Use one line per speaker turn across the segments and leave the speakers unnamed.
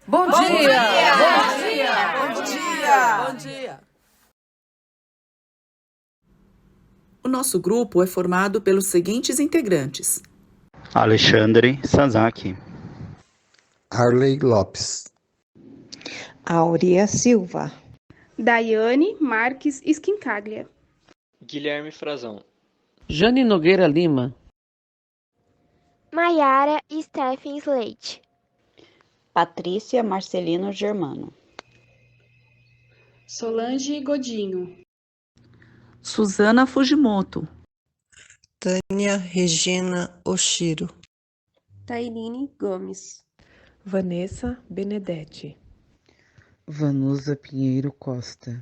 Bom dia!
Bom dia! Bom dia!
Bom dia!
O nosso grupo é formado pelos seguintes integrantes:
Alexandre Sazaki,
Arley Lopes,
Aurea Silva,
Daiane Marques Schincaglia,
Guilherme Frazão,
Jane Nogueira Lima,
Maiara Stephens Leite,
Patrícia Marcelino Germano,
Solange Godinho,
Suzana Fujimoto,
Tânia Regina Oshiro,
Tairine Gomes,
Vanessa Benedetti,
Vanusa Pinheiro Costa,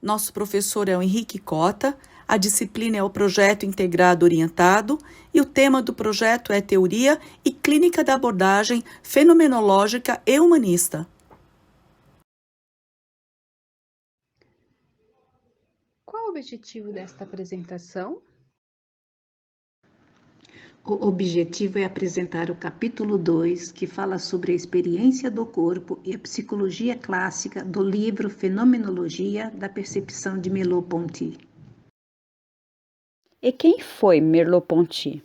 nosso professor é o Henrique Cota, a disciplina é o Projeto Integrado Orientado e o tema do projeto é Teoria e Clínica da Abordagem Fenomenológica e Humanista.
Qual o objetivo desta apresentação?
O objetivo é apresentar o capítulo 2, que fala sobre a experiência do corpo e a psicologia clássica do livro Fenomenologia da Percepção de Merleau-Ponty.
E quem foi Merleau-Ponty?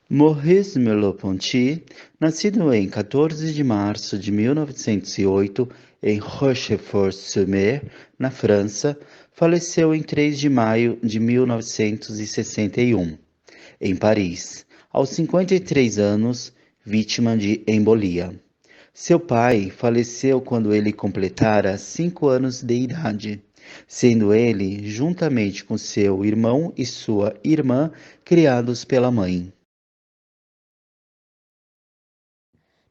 Maurice Merleau-Ponty, nascido em 14 de março de 1908 em Rochefort-sur-Mer, na França, faleceu em 3 de maio de 1961, em Paris, aos 53 anos, vítima de embolia. Seu pai faleceu quando ele completara 5 anos de idade, sendo ele, juntamente com seu irmão e sua irmã, criados pela mãe.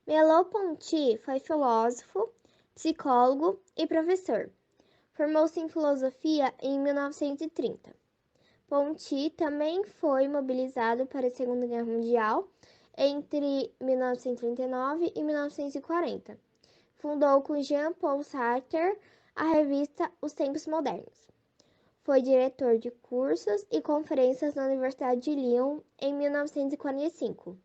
Merleau-Ponty foi filósofo, psicólogo e professor. Formou-se em filosofia em 1930. Ponty também foi mobilizado para a Segunda Guerra Mundial entre 1939 e 1940. Fundou com Jean-Paul Sartre a revista Os Tempos Modernos. Foi diretor de cursos e conferências na Universidade de Lyon em 1945.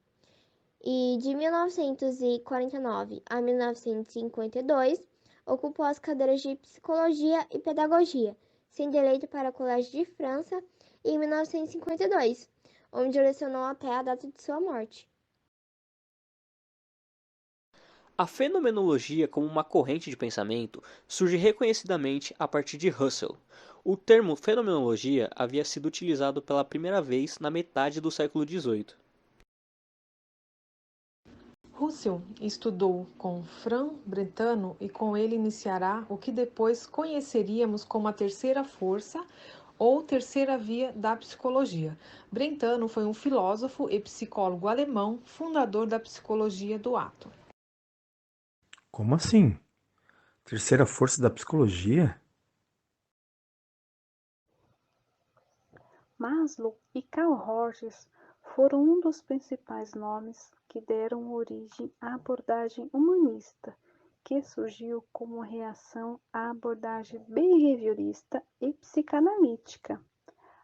E de 1949 a 1952, ocupou as cadeiras de Psicologia e Pedagogia, sendo eleito para o Colégio de França em 1952, onde lecionou até a data de sua morte.
A fenomenologia, como uma corrente de pensamento, surge reconhecidamente a partir de Husserl. O termo fenomenologia havia sido utilizado pela primeira vez na metade do século XVIII.
Husserl estudou com Franz Brentano e com ele iniciará o que depois conheceríamos como a terceira força ou terceira via da psicologia. Brentano foi um filósofo e psicólogo alemão, fundador da psicologia do ato.
Como assim? Terceira força da psicologia?
Maslow e Carl Rogers foram um dos principais nomes que deram origem à abordagem humanista, que surgiu como reação à abordagem behaviorista e psicanalítica.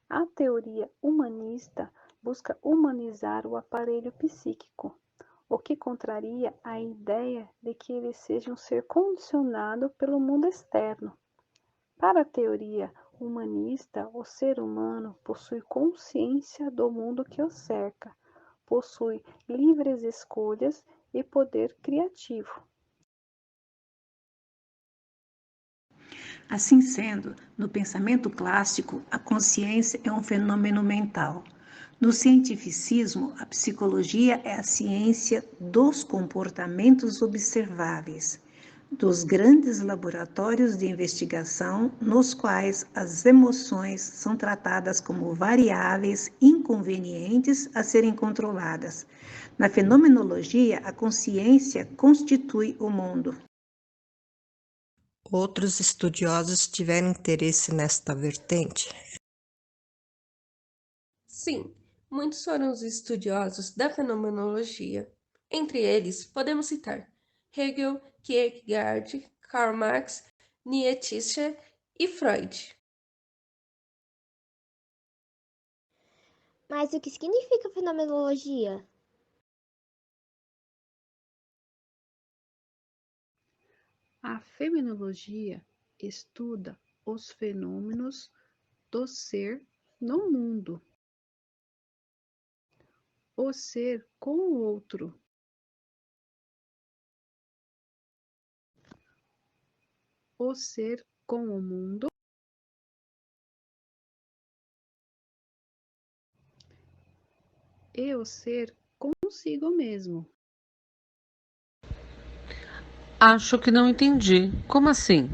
A teoria humanista busca humanizar o aparelho psíquico, o que contraria a ideia de que ele seja um ser condicionado pelo mundo externo. Para a teoria humanista, o ser humano possui consciência do mundo que o cerca, possui livres escolhas e poder criativo.
Assim sendo, no pensamento clássico, a consciência é um fenômeno mental. No cientificismo, a psicologia é a ciência dos comportamentos observáveis, dos grandes laboratórios de investigação nos quais as emoções são tratadas como variáveis inconvenientes a serem controladas. Na fenomenologia, a consciência constitui o mundo.
Outros estudiosos tiveram interesse nesta vertente?
Sim, muitos foram os estudiosos da fenomenologia. Entre eles, podemos citar Hegel, Kierkegaard, Karl Marx, Nietzsche e Freud.
Mas o que significa fenomenologia?
A fenomenologia estuda os fenômenos do ser no mundo. O ser com o outro. O ser com o mundo. E o ser consigo mesmo.
Acho que não entendi. Como assim?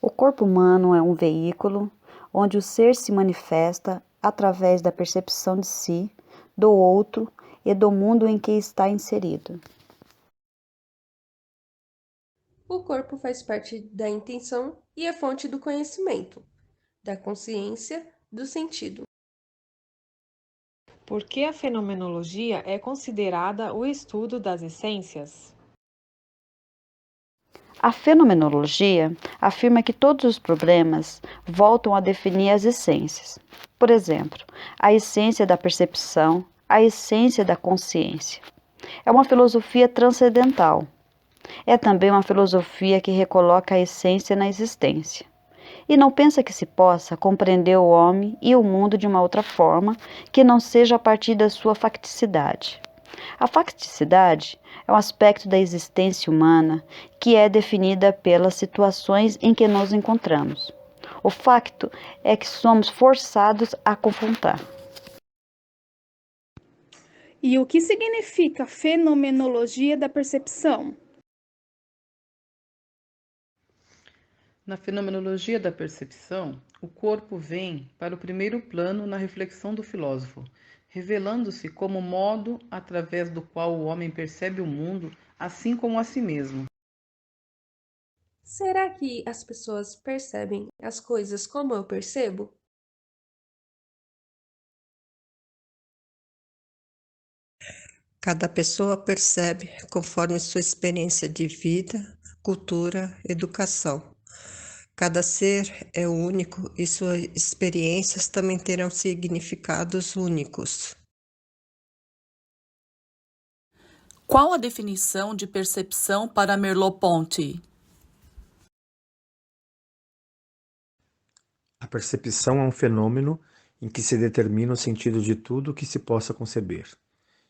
O corpo humano é um veículo onde o ser se manifesta através da percepção de si, do outro e do mundo em que está inserido.
O corpo faz parte da intenção e é fonte do conhecimento, da consciência, do sentido.
Por que a fenomenologia é considerada o estudo das essências?
A fenomenologia afirma que todos os problemas voltam a definir as essências. Por exemplo, a essência da percepção, a essência da consciência. É uma filosofia transcendental. É também uma filosofia que recoloca a essência na existência. E não pensa que se possa compreender o homem e o mundo de uma outra forma que não seja a partir da sua facticidade. A facticidade é um aspecto da existência humana que é definida pelas situações em que nos encontramos. O facto é que somos forçados a confrontar.
E o que significa fenomenologia da percepção?
Na fenomenologia da percepção, o corpo vem para o primeiro plano na reflexão do filósofo, revelando-se como modo através do qual o homem percebe o mundo, assim como a si mesmo.
Será que as pessoas percebem as coisas como eu percebo?
Cada pessoa percebe conforme sua experiência de vida, cultura, educação. Cada ser é único e suas experiências também terão significados únicos.
Qual a definição de percepção para Merleau-Ponty?
A percepção é um fenômeno em que se determina o sentido de tudo que se possa conceber,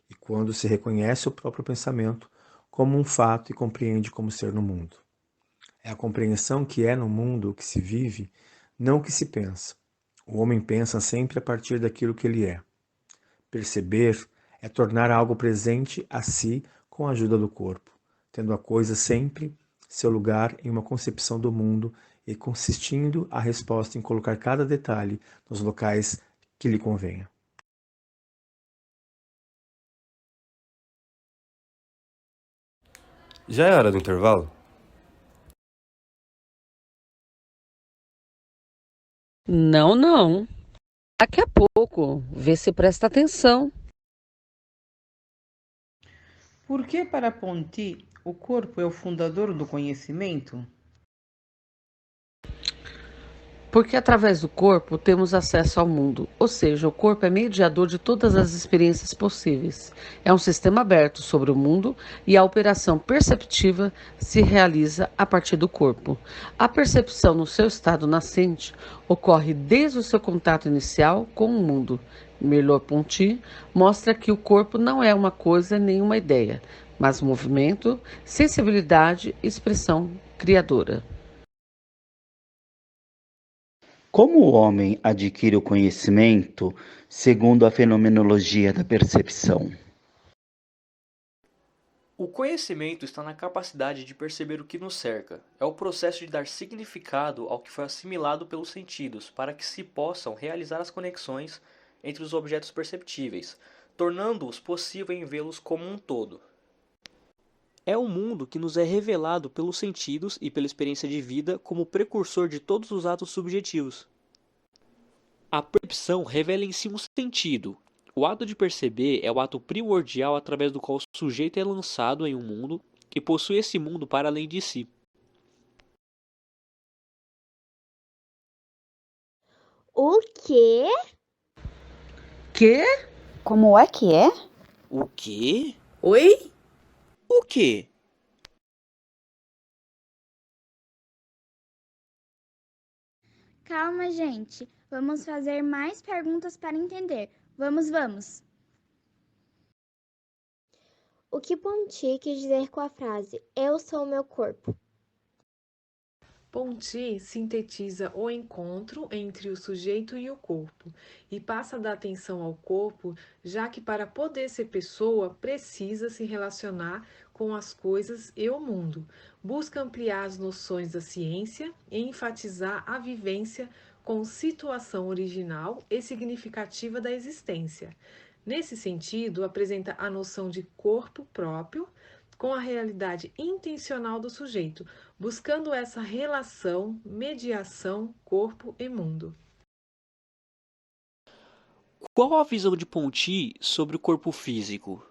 e quando se reconhece o próprio pensamento como um fato e compreende como ser no mundo. É a compreensão que é no mundo o que se vive, não o que se pensa. O homem pensa sempre a partir daquilo que ele é. Perceber é tornar algo presente a si com a ajuda do corpo, tendo a coisa sempre seu lugar em uma concepção do mundo e consistindo a resposta em colocar cada detalhe nos locais que lhe convenha.
Já é hora do intervalo?
Não, não. Daqui a pouco, vê se presta atenção.
Por que, para Ponty, o corpo é o fundador do conhecimento?
Porque através do corpo temos acesso ao mundo, ou seja, o corpo é mediador de todas as experiências possíveis. É um sistema aberto sobre o mundo e a operação perceptiva se realiza a partir do corpo. A percepção no seu estado nascente ocorre desde o seu contato inicial com o mundo. Merleau-Ponty mostra que o corpo não é uma coisa nem uma ideia, mas movimento, sensibilidade e expressão criadora.
Como o homem adquire o conhecimento segundo a fenomenologia da percepção?
O conhecimento está na capacidade de perceber o que nos cerca. É o processo de dar significado ao que foi assimilado pelos sentidos, para que se possam realizar as conexões entre os objetos perceptíveis, tornando-os possível em vê-los como um todo. É o mundo que nos é revelado pelos sentidos e pela experiência de vida como precursor de todos os atos subjetivos. A percepção revela em si um sentido. O ato de perceber é o ato primordial através do qual o sujeito é lançado em um mundo e possui esse mundo para além de si.
O quê?
Quê?
Como é que é?
O quê?
Oi?
O quê?
Calma, gente. Vamos fazer mais perguntas para entender. Vamos. O que Ponty quis dizer com a frase "Eu sou o meu corpo"?
Ponty sintetiza o encontro entre o sujeito e o corpo e passa a dar atenção ao corpo, já que para poder ser pessoa precisa se relacionar com as coisas e o mundo. Busca ampliar as noções da ciência e enfatizar a vivência com situação original e significativa da existência. Nesse sentido, apresenta a noção de corpo próprio com a realidade intencional do sujeito, buscando essa relação, mediação, corpo e mundo.
Qual a visão de Ponty sobre o corpo físico?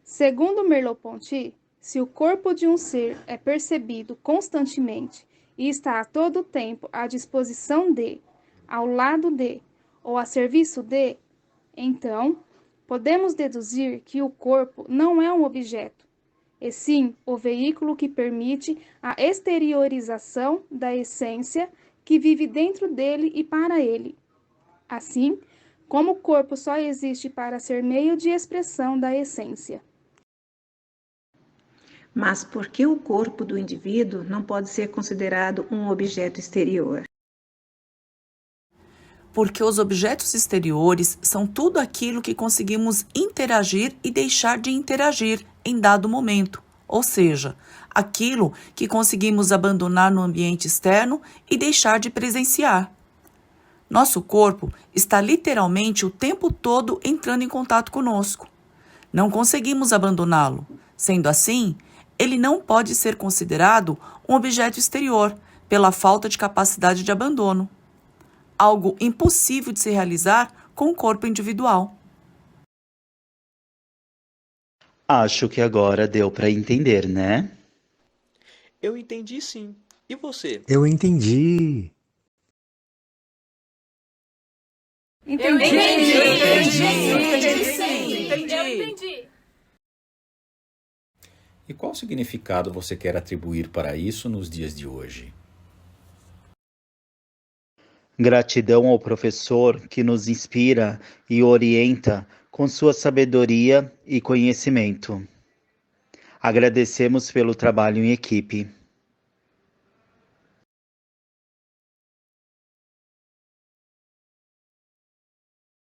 Segundo Merleau-Ponty, se o corpo de um ser é percebido constantemente e está a todo tempo à disposição de, ao lado de ou a serviço de, então podemos deduzir que o corpo não é um objeto, e sim o veículo que permite a exteriorização da essência que vive dentro dele e para ele. Assim, como o corpo só existe para ser meio de expressão da essência.
Mas por que o corpo do indivíduo não pode ser considerado um objeto exterior?
Porque os objetos exteriores são tudo aquilo que conseguimos interagir e deixar de interagir em dado momento, ou seja, aquilo que conseguimos abandonar no ambiente externo e deixar de presenciar. Nosso corpo está literalmente o tempo todo entrando em contato conosco. Não conseguimos abandoná-lo. Sendo assim, ele não pode ser considerado um objeto exterior pela falta de capacidade de abandono. Algo impossível de se realizar com o corpo individual.
Acho que agora deu para entender, né?
Eu entendi sim. E você?
Eu entendi.
Entendi.
E qual significado você quer atribuir para isso nos dias de hoje?
Gratidão ao professor que nos inspira e orienta com sua sabedoria e conhecimento. Agradecemos pelo trabalho em equipe.